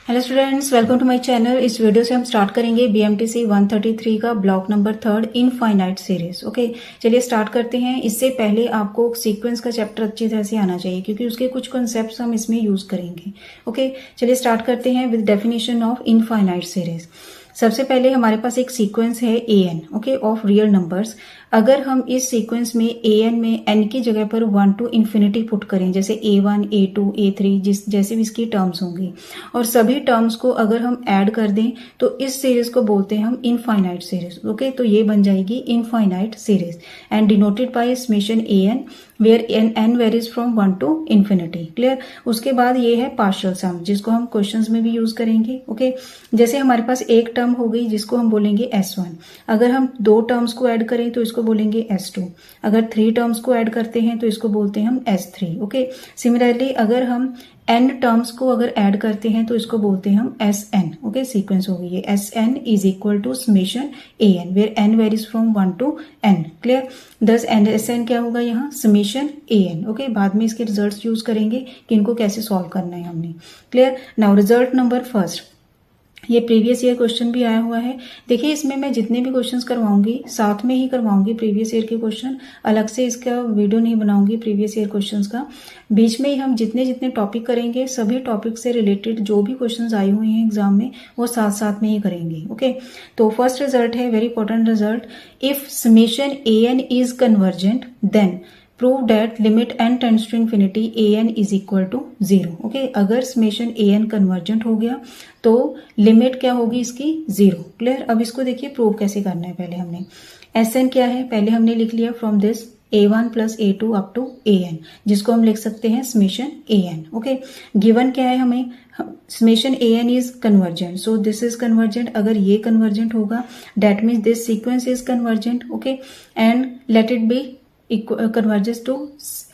Hello students, welcome to my channel. इस video से हम स्टार्ट करेंगे बीएमटीसी 133 का block number 3 infinite series. Okay, चलिए स्टार्ट करते हैं। इससे पहले आपको सीक्वेंस का चैप्टर अच्छी तरह से आना चाहिए क्योंकि उसके कुछ कॉन्सेप्ट्स हम इसमें यूज करेंगे। ओके, चलिए स्टार्ट करते हैं with definition of infinite series. सबसे पहले हमारे पास एक सीक्वेंस है an, okay, of real numbers. अगर हम इस सीक्वेंस में an में n की जगह पर 1 to इन्फिनिटी पुट करें, जैसे a1, a2, a3 जैसे भी इसकी टर्म्स होंगी, और सभी टर्म्स को अगर हम ऐड कर दें तो इस सीरीज को बोलते हैं हम इनफाइनाइट सीरीज। ओके, तो ये बन जाएगी infinite series and denoted by summation an where n varies from 1 to infinity. Clear. उसके बाद ये है पार्शियल सम, जिसको हम क्वेश्चंस में भी यूज करेंगे। ओके, जैसे हमारे पास एक टर्म हो गई जिसको हम बोलेंगे s1। अगर हम दो टर्म्स को ऐड करें तो इसको बोलेंगे s2। अगर 3 टर्म्स को ऐड करते हैं तो इसको बोलते हैं हम s3। ओके, सिमिलरली अगर हम n टर्म्स को अगर ऐड करते हैं तो इसको बोलते हैं हम sn। ओके, सीक्वेंस होगी ये sn is equal to summation an where n varies from 1 to n। Clear. Thus sn क्या होगा यहाँ, समेशन an। ओके, बाद में इसके रिजल्ट्स यूज करेंगे कि इनको कैसे सॉल्व करना है हमने। Clear. Now result number first, ये प्रीवियस ईयर क्वेश्चन भी आया हुआ है। देखिए, इसमें मैं जितने भी क्वेश्चंस करवाऊंगी साथ में ही करवाऊंगी प्रीवियस ईयर के क्वेश्चन, अलग से इसका वीडियो नहीं बनाऊंगी प्रीवियस ईयर क्वेश्चंस का। बीच में ही हम जितने जितने टॉपिक करेंगे सभी टॉपिक से रिलेटेड जो भी क्वेश्चंस आए हुए हैं एग्जाम में वो साथ साथ में ही करेंगे। ओके, तो फर्स्ट रिजल्ट है very important result, if summation an is convergent then prove that limit n tends to infinity an is equal to 0। Okay, अगर समेशन an कन्वर्जेंट हो गया तो लिमिट क्या होगी इसकी, 0। क्लियर। अब इसको देखिए प्रूव कैसे करना है। पहले हमने sn क्या है, पहले हमने लिख लिया from this a1 plus a2 up to an, जिसको हम लिख सकते हैं समेशन an। ओके, गिवन क्या है हमें, summation an is convergent, so this is convergent. अगर ये कन्वर्जेंट होगा that means this sequence is convergent. Okay, and let it be converges to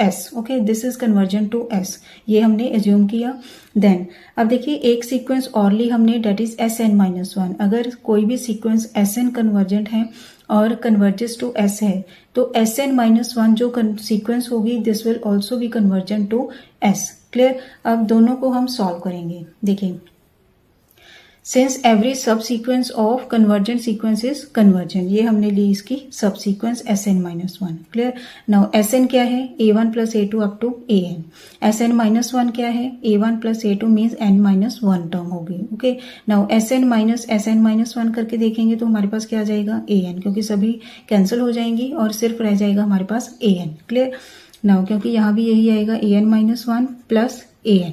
S। Okay, this is convergent to S, ये हमने assume किया। Then अब देखिए एक sequence और ली हमने, डेट इज Sn-1। अगर कोई भी सीक्वेंस Sn कन्वर्जेंट है और कन्वर्जेस टू S है तो Sn-1 जो सीक्वेंस होगी this will also be convergent to S। Clear. अब दोनों को हम सॉल्व करेंगे। देखिए, since every subsequence of convergent sequence is convergent, ये हमने ली इसकी सब sequence Sn-1। Clear. Now Sn क्या है, a1 plus a2 up to an। Sn-1 क्या है, a1 plus a2 means n-1 term होगी। ओके, नाउ Sn-1 करके देखेंगे तो हमारे पास क्या आ जाएगा, an, क्योंकि सभी कैंसिल हो जाएंगी और सिर्फ रह जाएगा हमारे पास an। क्लियर। नाउ क्योंकि यहाँ भी यही आएगा an-1 प्लस an,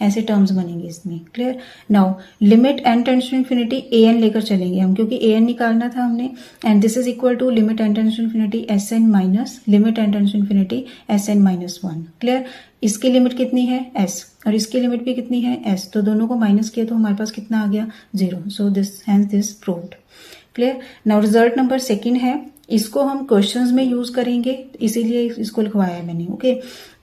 ऐसे टर्म्स बनेंगे इसमें। Clear. Now limit n tends to infinity an लेकर चलेंगे हम, क्योंकि an निकालना था हमने, and this is equal to limit n tends to infinity Sn minus limit n tends to infinity Sn-1। Clear. इसकी लिमिट कितनी है s और इसकी लिमिट भी कितनी है s, तो दोनों को माइनस किया तो हमारे पास कितना आ गया, 0। So this proved. Clear. Now result number second है, इसको हम क्वेश्चंस में यूज करेंगे, इसीलिए इसको लिखवाया है मैंने। ओके,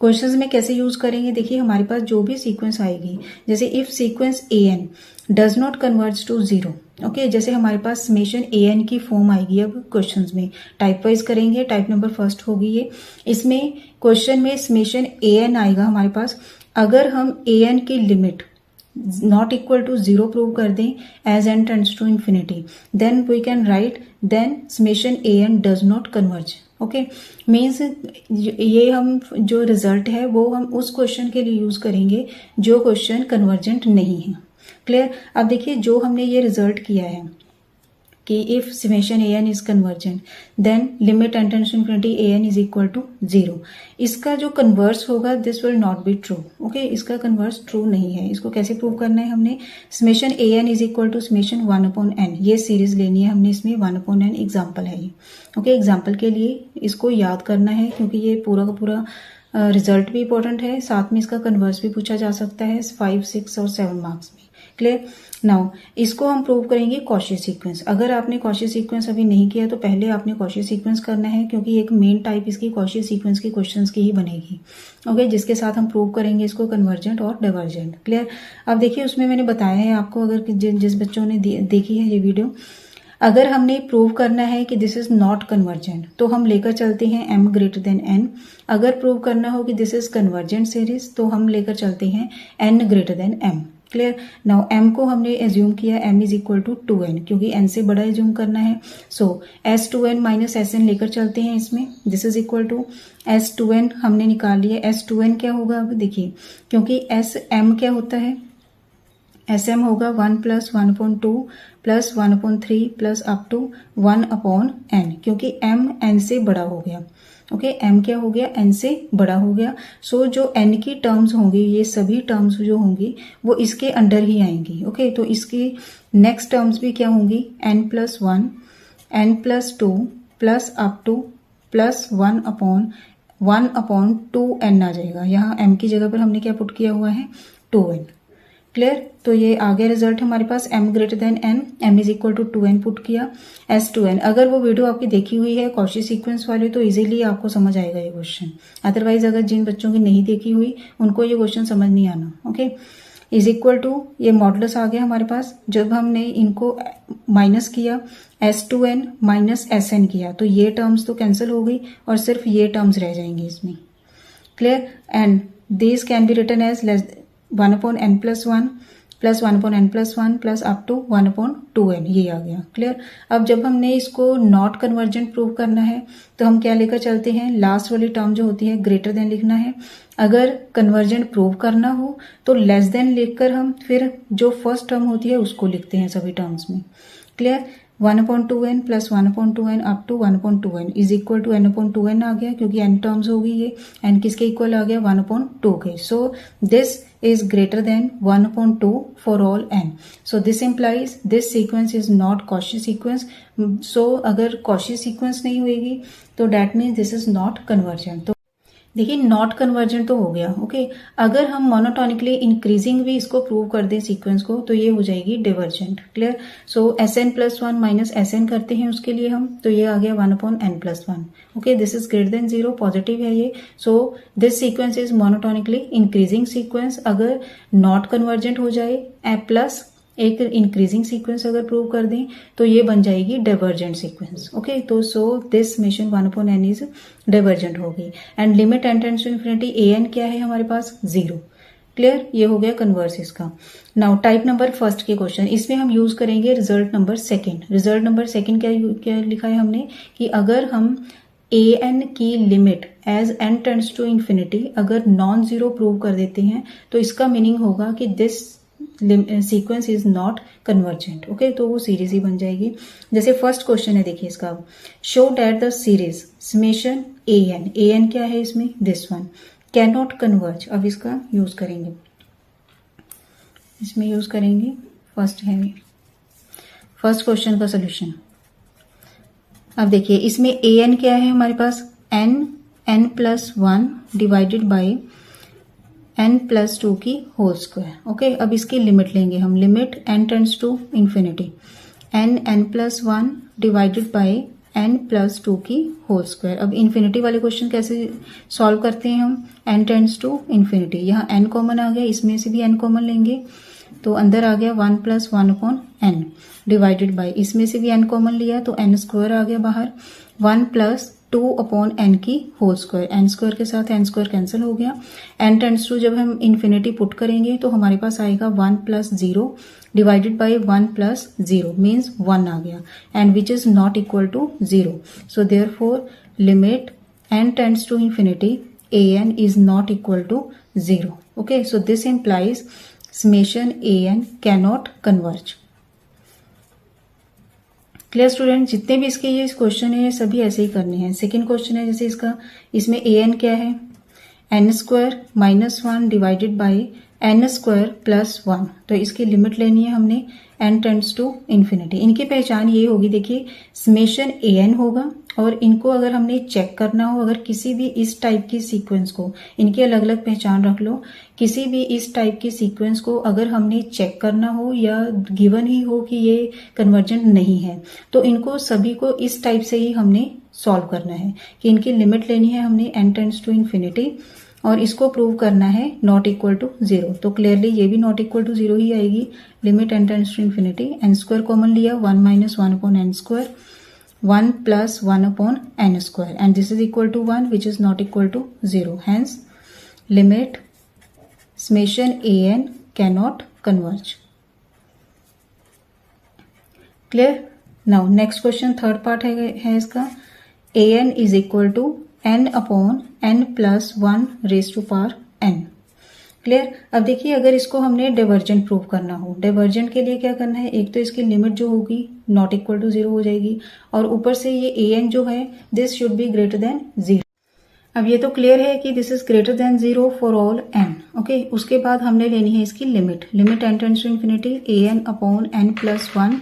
क्वेश्चंस में कैसे यूज करेंगे, देखिए हमारे पास जो भी सीक्वेंस आएगी, जैसे if sequence an does not converge to 0। Okay, जैसे हमारे पास समेशन an की फॉर्म आएगी अब क्वेश्चंस में, टाइप वाइज करेंगे। टाइप नंबर फर्स्ट होगी ये, इसमें क्वेश्चन में समेशन an आएगा हमारे पास। अगर हम an की limit not equal to 0 prove कर दें as n tends to infinity, then we can write then summation an does not converge. Okay, means ये हम जो रिजल्ट है वो हम उस क्वेश्चन के लिए यूज करेंगे जो क्वेश्चन कन्वर्जेंट नहीं है। क्लियर। अब देखिए जो हमने ये रिजल्ट किया है कि if summation an is convergent then limit n tends to infinity an is equal to 0, इसका जो कन्वर्स होगा this will not be true. Okay, इसका कन्वर्स ट्रू नहीं है। इसको कैसे प्रूव करना है हमने, summation an is equal to summation 1/n, ये सीरीज लेनी है हमने, इसमें 1/n एग्जाम्पल है ये। ओके, एग्जाम्पल के लिए इसको याद करना है क्योंकि ये पूरा का पूरा रिजल्ट भी इंपॉर्टेंट है, साथ में इसका कन्वर्स भी पूछा जा सकता है 5, 6 और 7 मार्क्स में। क्लियर। नाउ इसको हम प्रूव करेंगे कॉची सीक्वेंस। अगर आपने कॉची सीक्वेंस अभी नहीं किया तो पहले आपने कॉची सीक्वेंस करना है, क्योंकि एक मेन टाइप इसकी कॉची सीक्वेंस की क्वेश्चंस की ही बनेगी। ओके, जिसके साथ हम प्रूव करेंगे इसको कन्वर्जेंट और डाइवर्जेंट। क्लियर। अब देखिए उसमें मैंने बताया है आपको, अगर जिस बच्चों ने देखी है ये वीडियो, अगर हमने प्रूव करना है कि दिस इज नॉट कन्वर्जेंट तो हम लेकर चलते हैं m ग्रेटर देन n। अगर प्रूव करना हो कि दिस इज कन्वर्जेंट सीरीज तो हम लेकर चलते हैं n greater than m। Clear. Now m को हमने एज्यूम किया m is equal to 2n, क्योंकि n से बड़ा एज्यूम करना है। सो s2n माइनस sn लेकर चलते हैं इसमें। This is equal to s2n हमने निकाल लिया। s2n क्या होगा, अब देखिए, क्योंकि sm क्या होता है, sm होगा 1 plus 1/2 plus 1/3 plus up to 1/n, क्योंकि m n से बड़ा हो गया। ओके, m क्या हो गया, n से बड़ा हो गया। सो जो n की टर्म्स होंगी, ये सभी टर्म्स जो होंगी वो इसके अंडर ही आएंगी। ओके, तो इसकी नेक्स्ट टर्म्स भी क्या होंगी, n+1 n+2 plus up to plus 1/2n आ जाएगा। यहाँ m की जगह पर हमने क्या पुट किया हुआ है, 2n। क्लियर। तो ये आ गया रिजल्ट हमारे पास, m greater than n, m is equal to 2n put किया, s2n। अगर वो वीडियो आपकी देखी हुई है कॉची सीक्वेंस वाली तो इजीली आपको समझ आएगा ये क्वेश्चन। अदरवाइज अगर जिन बच्चों की नहीं देखी हुई उनको ये क्वेश्चन समझ नहीं आना। ओके, इज इक्वल टू, ये मॉडुलस आ गया हमारे पास। जब हमने इनको माइनस किया, s2n माइनस sn किया, तो ये टर्म्स तो कैंसिल हो गई और सिर्फ ये टर्म्स रह जाएंगे इसमें। Clear. And this can be written as 1/n+1 plus 1/n+1 plus up to 1/2n, ये आ गया। क्लियर। अब जब हमने इसको नॉट कन्वर्जेंट प्रूव करना है तो हम क्या लेकर चलते हैं, लास्ट वाली टर्म जो होती है ग्रेटर देन लिखना है। अगर कन्वर्जेंट प्रूव करना हो तो लेस देन लिखकर हम फिर जो फर्स्ट टर्म होती है उसको लिखते हैं सभी टर्म्स में। Clear. 1/2n plus 1/2n up to 1/2n is equal to n/2n आ गया, क्योंकि n टर्म्स होगी ये, n किसके इक्वल आ गया, 1/2 के। So this is greater than 1/2 for all n. So this implies this sequence is not Cauchy sequence. So अगर Cauchy sequence नहीं होगी तो that means this is not convergent. तो देखिए नॉट कन्वर्जेंट तो हो गया। ओके, अगर हम मोनोटोनिकली इंक्रीजिंग भी इसको प्रूव कर दें सीक्वेंस को तो ये हो जाएगी डिवर्जेंट। क्लियर। सो sn+1 माइनस sn करते हैं उसके लिए हम, तो ये आ गया 1/n+1। Okay, this is greater than 0, positive है ये। So this sequence is monotonically increasing sequence. अगर नॉट कन्वर्जेंट हो जाए प्लस एक इंक्रीजिंग सीक्वेंस अगर प्रूव कर दें तो ये बन जाएगी डाइवर्जेंट सीक्वेंस। ओके, तो so this summation 1/n is divergent होगी। And limit n tends to infinity an क्या है हमारे पास, 0। क्लियर, ये हो गया कन्वर्स इसका। नाउ टाइप नंबर फर्स्ट के क्वेश्चन, इसमें हम यूज करेंगे result number second. Result number second क्या लिखा है हमने कि अगर हम an की limit as n tends to infinity अगर नॉन जीरो प्रूव कर देते हैं तो इसका मीनिंग होगा कि this sequence is not convergent. Okay, तो वो सीरीज ही बन जाएगी। जैसे फर्स्ट क्वेश्चन है, देखिए इसका, show that the series summation an क्या है इसमें, this one can not converge. अब इसका यूज करेंगे, इसमें यूज करेंगे, फर्स्ट है फर्स्ट क्वेश्चन का सोल्यूशन। अब देखिए इसमें an क्या है हमारे पास, n+1 डिवाइडेड बाई n+2 की होल स्क्वायर। ओके, अब इसकी लिमिट लेंगे हम, limit n tends to infinity n+1 divided by n+2 की होल स्क्वायर। अब इन्फिनिटी वाले क्वेश्चन कैसे सॉल्व करते हैं हम, n टेंड्स टू इन्फिनिटी, यहाँ n कॉमन आ गया, इसमें से भी n कॉमन लेंगे तो अंदर आ गया 1 + 1/n डिवाइडेड बाई, इसमें से भी n कॉमन लिया तो n² आ गया बाहर, 1 + 2/n की होल स्क्वायर, n² के साथ n² कैंसिल हो गया। n टेंड्स टू जब हम इन्फिनिटी पुट करेंगे तो हमारे पास आएगा 1 + 0 डिवाइडेड बाई 1 + 0 मीन्स 1 आ गया, and which is not equal to 0। So therefore limit n tends to infinity an is not equal to 0. Okay, so this implies summation an cannot converge. Clear student, जितने भी इसके ये question है सभी ऐसे ही करने हैं। सेकंड क्वेश्चन है जैसे इसका, इसमें an क्या है, n² - 1 डिवाइडेड बाई n² + 1, तो इसकी लिमिट लेनी है हमने n टेंड्स टू इन्फिनिटी। इनकी पहचान ये होगी, देखिए समेशन an होगा और इनको अगर हमने चेक करना हो, अगर किसी भी इस टाइप की सीक्वेंस को, इनकी अलग अलग पहचान रख लो, किसी भी इस टाइप की सीक्वेंस को अगर हमने चेक करना हो या गिवन ही हो कि ये कन्वर्जेंट नहीं है तो इनको सभी को इस टाइप से ही हमने सॉल्व करना है कि इनकी लिमिट लेनी है हमने n टेंड्स टू इन्फिनिटी और इसको प्रूव करना है नॉट इक्वल टू 0। तो क्लियरली ये भी नॉट इक्वल टू 0 ही आएगी। Limit n tends to infinity, n² common लिया, 1 - 1/n², 1 + 1/n² and this is equal to 1 which is not equal to 0. Hence limit summation an cannot converge. Clear? Now next question, third part है इसका, an is equal to n upon n plus 1 raised to power n. Clear? अब देखिए, अगर इसको हमने divergent prove करना हो, divergent के लिए क्या करना है, एक तो इसकी लिमिट जो होगी नॉट इक्वल टू 0 हो जाएगी, और ऊपर से ये an जो है this should be greater than 0. अब ये तो क्लियर है कि this is greater than 0 for all n. Okay, उसके बाद हमने लेनी है इसकी limit n tends to infinity an upon n plus 1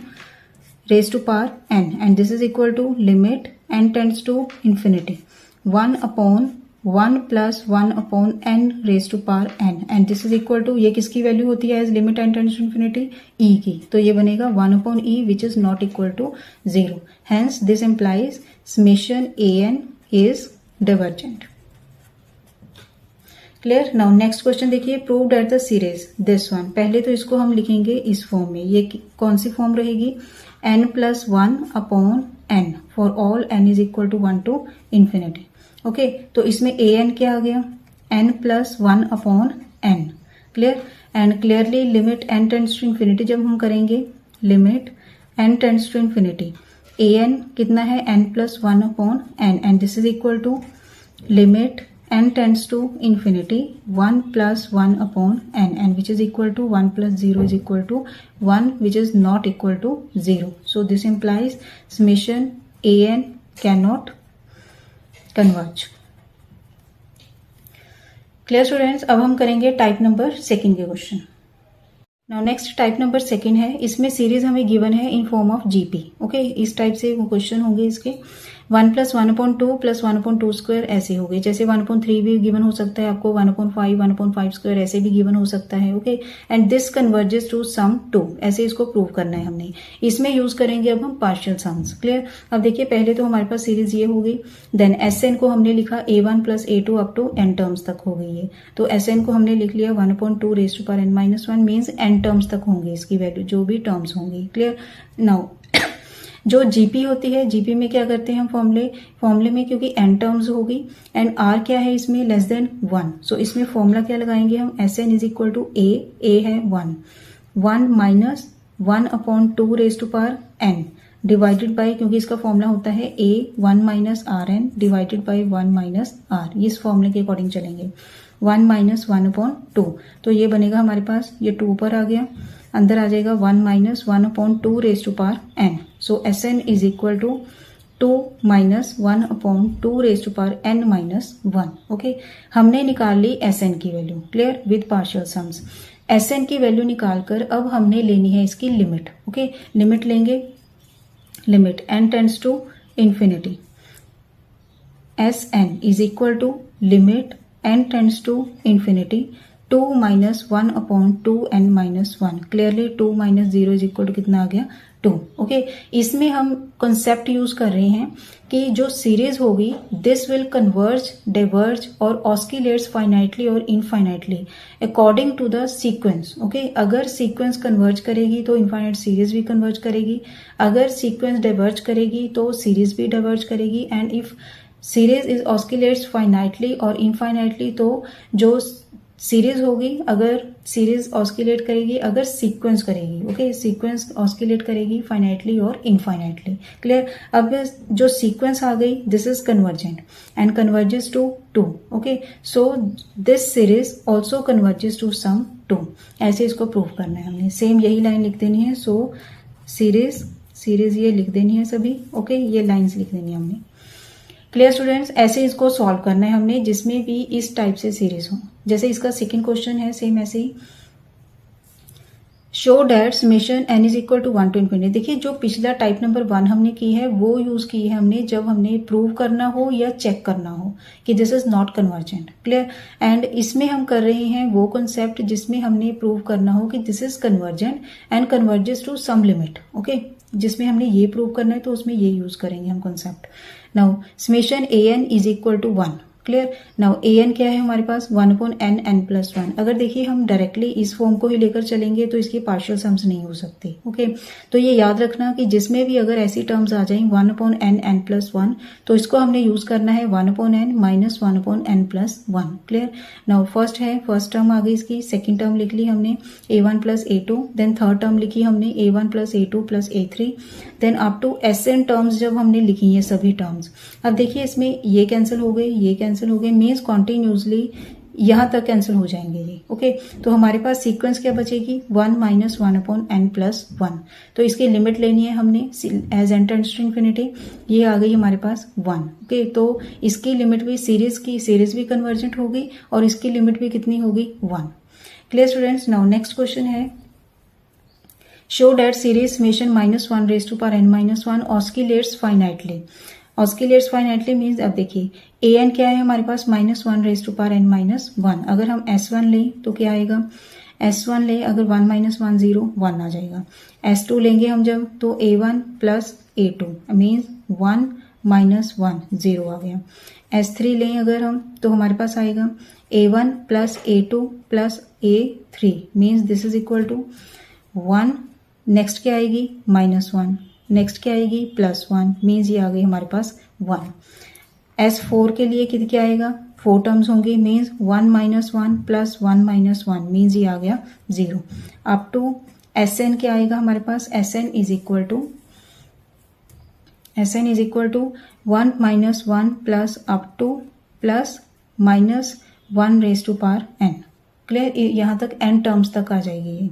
raise to power n, and this is equal to limit n tends to infinity 1 upon 1 plus 1 upon n raise to power n, and this is equal to, ये किसकी value होती है as limit n tends to infinity, e की, तो ये बनेगा 1 upon e which is not equal to 0. Hence this implies summation an is divergent. Clear? Now next question देखिए, proved at the series this one. पहले तो इसको हम लिखेंगे इस फॉर्म में, ये कौन सी फॉर्म रहेगी, n plus 1 upon n for all n is equal to 1 to infinity. Okay, तो इसमें an क्या आ गया, n plus 1 upon n. Clear? And clearly limit n tends to infinity जब हम करेंगे, limit n tends to infinity, an कितना है, n plus 1 upon n, and this is equal to limit n tends to infinity 1 plus 1 upon n, and which is equal to 1 plus 0 is equal to 1 which is not equal to 0. So this implies summation an can not converge. Clear students? अब हम करेंगे type number second के क्वेश्चन. Now next type number second है, इसमें series हमें given है in form of GP. Okay, इस टाइप से वो क्वेश्चन होंगे इसके, 1 plus 1 upon 2 plus 1 upon 2 square ऐसे हो गए. जैसे 1 अपॉन 3 भी गिवन हो सकता है आपको, 1 अपॉन 5, 1 अपॉन 5 स्क्वायर ऐसे भी गिवन हो सकता है. Okay, and this converges to sum 2, ऐसे इसको प्रूव करना है हमने. इसमें यूज करेंगे अब हम पार्शियल सम्स. क्लियर? अब देखिए, पहले तो हमारे पास सीरीज ये होगी, देन Sn को हमने लिखा a1 plus a2 up to n terms तक हो गई है. तो Sn को हमने लिख लिया 1 upon 2 raise to power n minus 1, means n terms तक होंगे इसकी वैल्यू, जो भी टर्म्स होंगी. क्लियर? नाउ जो जीपी होती है, जीपी में क्या करते हैं हम, फॉर्मूले में क्योंकि n टर्म्स होगी एंड r क्या है इसमें लेस देन 1, सो इसमें फॉर्मूला क्या लगाएंगे हम, Sn is equal to a है 1 minus 1 upon 2 raise to power n divided by, क्योंकि इसका फॉर्मूला होता है a 1 minus rn divided by 1 minus r. इस फॉर्मूले के अकॉर्डिंग चलेंगे, 1 माइनस 1 अपॉन 2, तो ये बनेगा हमारे पास, ये 2 ऊपर आ गया, अंदर आ जाएगा 1 minus 1 upon 2 raise to power n. So Sn is equal to 2 minus 1 upon 2 raise to power n minus 1. Okay, हमने निकाल ली Sn की value. Clear? With partial sums. Sn की वैल्यू निकालकर अब हमने लेनी है इसकी लिमिट. ओके, लिमिट लेंगे, limit n tends to infinity, Sn is equal to limit n tends to infinity 2 minus 1 upon 2n minus 1. Clearly 2 minus 0 is equal to कितना आ गया, 2. ओके, इसमें हम कॉन्सेप्ट यूज कर रहे हैं कि जो सीरीज होगी दिस विल कन्वर्ज, डाइवर्ज और ऑस्किलेट्स फाइनाइटली और infinitely according to the sequence. Okay, अगर सीक्वेंस कन्वर्ज करेगी तो इनफाइनाइट सीरीज भी कन्वर्ज करेगी, अगर सीक्वेंस डाइवर्ज करेगी तो सीरीज भी डाइवर्ज करेगी, and if series is oscillates finitely और इनफाइनाइटली, तो जो सीरीज होगी, अगर सीरीज ऑस्किलेट करेगी, अगर सीक्वेंस करेगी, ओके, सीक्वेंस ऑस्किलेट करेगी फाइनाइटली और इनफाइनाइटली. क्लियर? अब जो सीक्वेंस आ गई this is convergent and converges to 2. Okay, so this series also converges to sum 2. ऐसे इसको प्रूव करना है हमने. सेम यही लाइन लिख देनी है. सो सीरीज ये लिख देनी है सभी. ओके, ये लाइन्स लिख देनी है हमने. Clear students? ऐसे इसको सॉल्व करना है हमने, जिसमें भी इस टाइप से सीरीज हो. जैसे इसका सेकंड क्वेश्चन है, सेम ऐसे ही, show that summation n is equal to 1 to infinity. देखिए, जो पिछला टाइप नंबर 1 हमने की है वो यूज की है हमने जब हमने प्रूव करना हो या चेक करना हो कि this is not convergent. Clear? And इसमें हम कर रहे हैं वो कॉन्सेप्ट जिसमें हमने प्रूव करना हो कि this is convergent and converges to some limit. Okay, जिसमें हमने ये प्रूव करना है तो उसमें ये यूज करेंगे हम concept. Now summation an is equal to 1. Clear. Now an क्या है हमारे पास 1/n n+1। अगर देखिए हम डायरेक्टली इस फॉर्म को ही लेकर चलेंगे तो इसकी पार्शियल सम्स नहीं हो सकती। ओके, तो ये याद रखना कि जिसमें भी अगर ऐसी टर्म्स आ जाएं 1/n n+1 तो इसको हमने यूज करना है 1/n minus 1/n+1। Clear. Now first है, फर्स्ट टर्म आ गई इसकी, सेकेंड टर्म लिख ली हमने a1 + a2, then third term लिखी हमने a1 + a2 + a3, then up to Sn terms जब हमने लिखी है सभी टर्म्स। अब देखिए इसमें ये कैंसिल हो गए, ये कैंसिल हो गए, मीन्स कॉन्टिन्यूसली यहां तक कैंसिल हो जाएंगे ये। ओके, तो हमारे पास सीक्वेंस क्या बचेगी 1 - 1/n+1। तो इसकी लिमिट लेनी है हमने as n tends to infinity, ये आ गई हमारे पास 1। ओके, तो इसकी लिमिट भी सीरीज भी कन्वर्जेंट होगी और इसकी लिमिट भी कितनी होगी 1। Clear students. Now next question है, show that series summation -1n-1 oscillates finitely. Oscillates finitely means, अब देखिए an क्या है हमारे पास -1n-1। अगर हम S1 लें तो क्या आएगा, S1 ले अगर 1 - 1 0 1 आ जाएगा। S2 लेंगे हम जब तो a1 + a2 मीन्स 1 - 1 0 आ गया। S3 लें अगर हम तो हमारे पास आएगा a1 + a2 + a3 means this is equal to 1। Next क्या आएगी -1, नेक्स्ट क्या आएगी +1 मीन्स ये आ गई हमारे पास 1। S4 के लिए क्या आएगा 4 टर्म्स होंगी मीन्स 1 - 1 + 1 - 1 मीन्स ये आ गया 0। अप टू Sn क्या आएगा हमारे पास, Sn is equal to 1 - 1 plus up to plus -1n। Clear, यहां तक n टर्म्स तक आ जाएगी ये।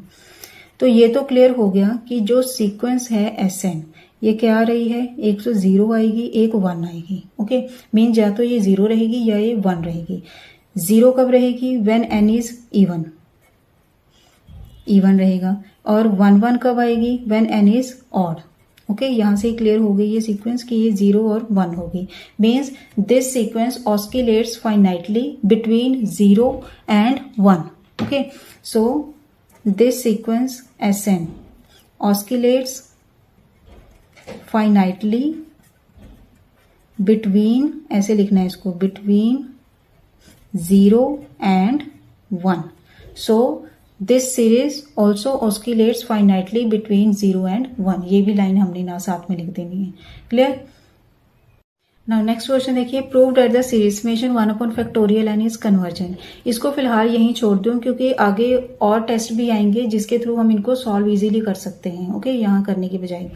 तो ये तो क्लियर हो गया कि जो सीक्वेंस है Sn ये क्या आ रही है, एक तो 0 आएगी, एक 1 आएगी। ओके, मीन या तो ये 0 रहेगी या ये 1 रहेगी। 0 कब रहेगी, व्हेन n इज इवन रहेगा, और 1 कब आएगी, when n is odd. Okay, यहां से क्लियर हो गई ये सीक्वेंस कि ये 0 और 1 होगी। Means this sequence oscillates finitely between 0 and 1। Okay, so this sequence Sn oscillates finitely between, ऐसे लिखना है इसको, between 0 and 1। so this series also oscillates finitely between 0 and 1। ये भी लाइन हमने ना साथ में लिख देनी है। क्लियर। नाउ नेक्स्ट क्वेश्चन देखिए, prove that the series summation 1/factorial n is convergent. इसको फिलहाल यहीं छोड़ दूं क्योंकि आगे और टेस्ट भी आएंगे जिसके थ्रू हम इनको सॉल्व इजीली कर सकते हैं। ओके, यहाँ करने की बजाय,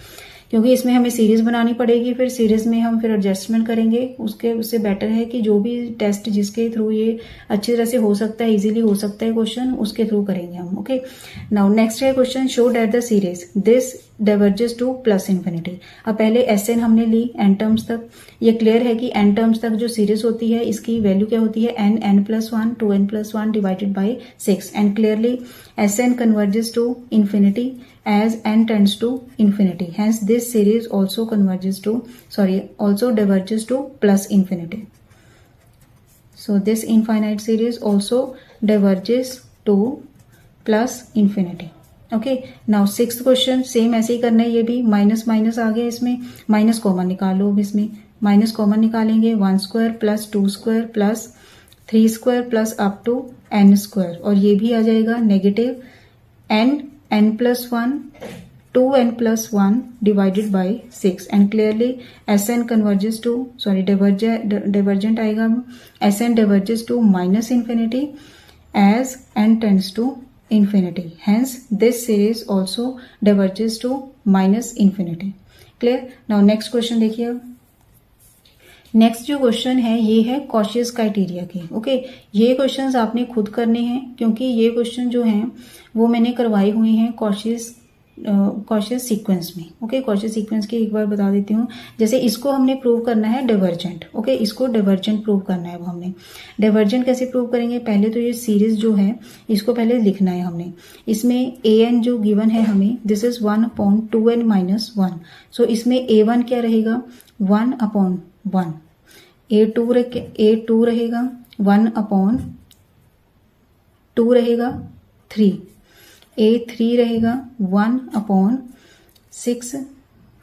क्योंकि इसमें हमें सीरीज बनानी पड़ेगी, फिर सीरीज में हम फिर एडजस्टमेंट करेंगे, उससे बेटर है कि जो भी टेस्ट जिसके थ्रू ये अच्छी तरह से हो सकता है, इजीली हो सकता है क्वेश्चन, उसके थ्रू करेंगे हम। ओके, नाउ नेक्स्ट है question, show that the series this diverges to +∞। अब पहले Sn हमने ली n टर्म्स तक, ये क्लियर है कि n टर्म्स तक जो सीरीज होती है इसकी वैल्यू क्या होती है, n+1 2n+1 divided by 6, and clearly Sn converges to infinity as n tends to infinity, hence this series also diverges to +∞. so this infinite series also diverges to +∞. Okay, now sixth question same ऐसे ही करना है, ये भी minus minus आ गया, इसमें minus common निकालो। अब इसमें माइनस कॉमन निकालेंगे, 1² + 2² + 3² प्लस अप टू n², और ये भी आ जाएगा negative n+1 2n+1 divided by 6, and clearly Sn converges to divergent आएगा, Sn diverges to -∞ as n tends to infinity, hence this series also diverges to -∞. clear। now next question देखिए। अब next जो question है ये है cautious criteria के। Okay, ये questions आपने खुद करने हैं क्योंकि ये क्वेश्चन जो हैं वो मैंने करवाए हुए हैं कॉशियस सीक्वेंस में। ओके, कॉशियस सीक्वेंस की एक बार बता देती हूँ। जैसे इसको हमने प्रूव करना है डाइवर्जेंट। ओके, इसको डाइवर्जेंट प्रूव करना है। अब हमने डाइवर्जेंट कैसे प्रूव करेंगे, पहले तो ये सीरीज जो है इसको पहले लिखना है हमने। इसमें an जो गिवन है हमें, दिस इज 1/2n - 1। सो इसमें a1 क्या रहेगा, 1/1, a2 रहेगा 1/2 रहेगा 3, a3 रहेगा 1/6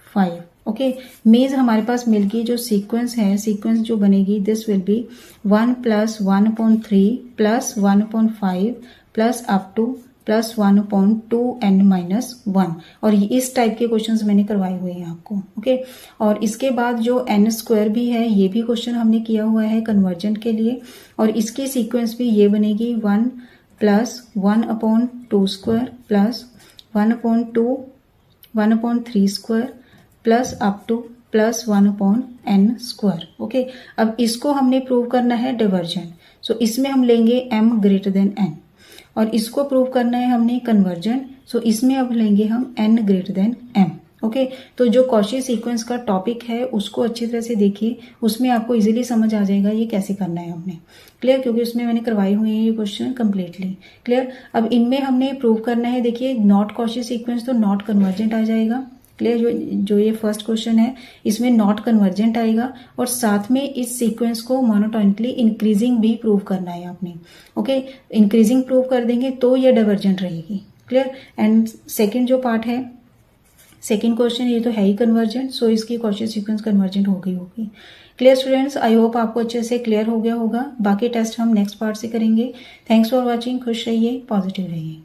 5। ओके, मीन्स हमारे पास मिल गई जो सीक्वेंस है, सीक्वेंस जो बनेगी this will be 1 plus 1/3 plus 1/5 plus up to plus 1/2n-1 और इस टाइप के क्वेश्चंस मैंने करवाए हुए हैं आपको। ओके, और इसके बाद जो n² भी है ये भी क्वेश्चन हमने किया हुआ है कन्वर्जेंट के लिए, और इसकी सीक्वेंस भी ये बनेगी 1 plus 1/2² plus 1/2 1/3² plus up to plus 1/n²। Okay, अब इसको हमने प्रूव करना है डाइवर्जेंट, सो इसमें हम लेंगे m ग्रेटर देन n, और इसको प्रूव करना है हमने कन्वर्जेंट, सो इसमें अब लेंगे हम n greater than m। Okay, तो जो कॉची सीक्वेंस का टॉपिक है उसको अच्छी तरह से देखिए, उसमें आपको इजीली समझ आ जाएगा ये कैसे करना है हमने। क्लियर, क्योंकि उसमें मैंने करवाए हुए हैं ये क्वेश्चन कम्प्लीटली। क्लियर, अब इनमें हमने प्रूव करना है, देखिए नॉट कॉची सीक्वेंस तो नॉट कन्वर्जेंट आ जाएगा। क्लियर, जो ये फर्स्ट क्वेश्चन है इसमें नॉट कन्वर्जेंट आएगा, और साथ में इस सीक्वेंस को मोनोटोनिकली इंक्रीजिंग भी प्रूव करना है आपने। ओके, इंक्रीजिंग प्रूव कर देंगे तो ये डाइवर्जेंट रहेगी। क्लियर, एंड सेकंड जो पार्ट है, सेकंड क्वेश्चन ये तो है ही कन्वर्जेंट, सो इसकी कॉची सीक्वेंस कन्वर्जेंट हो गई होगी। क्लियर स्टूडेंट्स, आई होप आपको अच्छे से क्लियर हो गया होगा। बाकी टेस्ट हम नेक्स्ट पार्ट से करेंगे। थैंक्स फॉर वॉचिंग, खुश रहिए, पॉजिटिव रहिए।